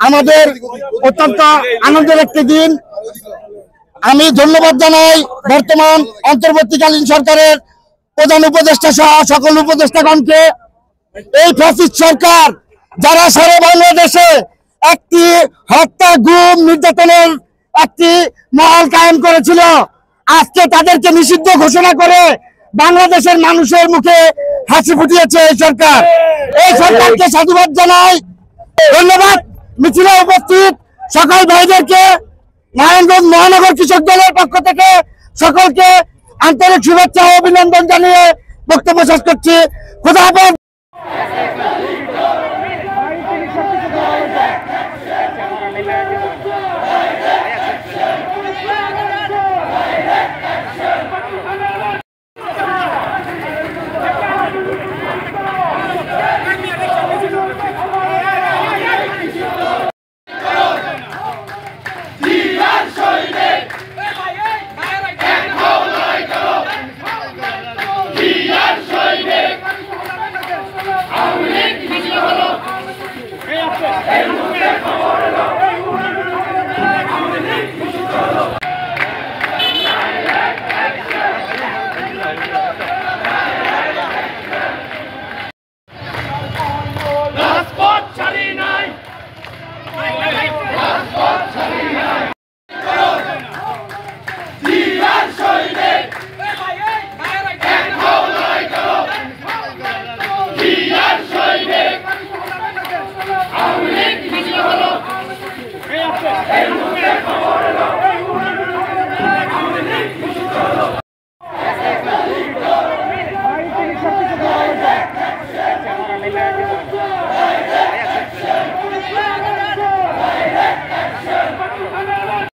আমাদের অত্যন্ত আনন্দের একটি দিন। আমি ধন্যবাদ জানাই বর্তমান অন্তর্বর্তীকালীন সরকারের প্রধান উপদেষ্টা সহ সকল উপদেষ্টাগণকে। এই ফ্যাসিস্ট সরকার যারা সারা বাংলাদেশে একটি হত্যা, গুম, নির্যাতনের একটি মহল কায়েম করেছিল, আজকে তাদেরকে নিষিদ্ধ ঘোষণা করে বাংলাদেশের মানুষের মুখে হাসি ফুটিয়েছে এই সরকার। এই সরকারকে সাধুবাদ জানাই, ধন্যবাদ। মিছিলে উপস্থিত সকল ভাইদেরকে নারায়ণগঞ্জ মহানগর কৃষক দলের পক্ষ থেকে সকলকে আন্তরিক শুভেচ্ছা ও অভিনন্দন জানিয়ে বক্তব্য শেষ করছি। খোদা হাফেজ। এই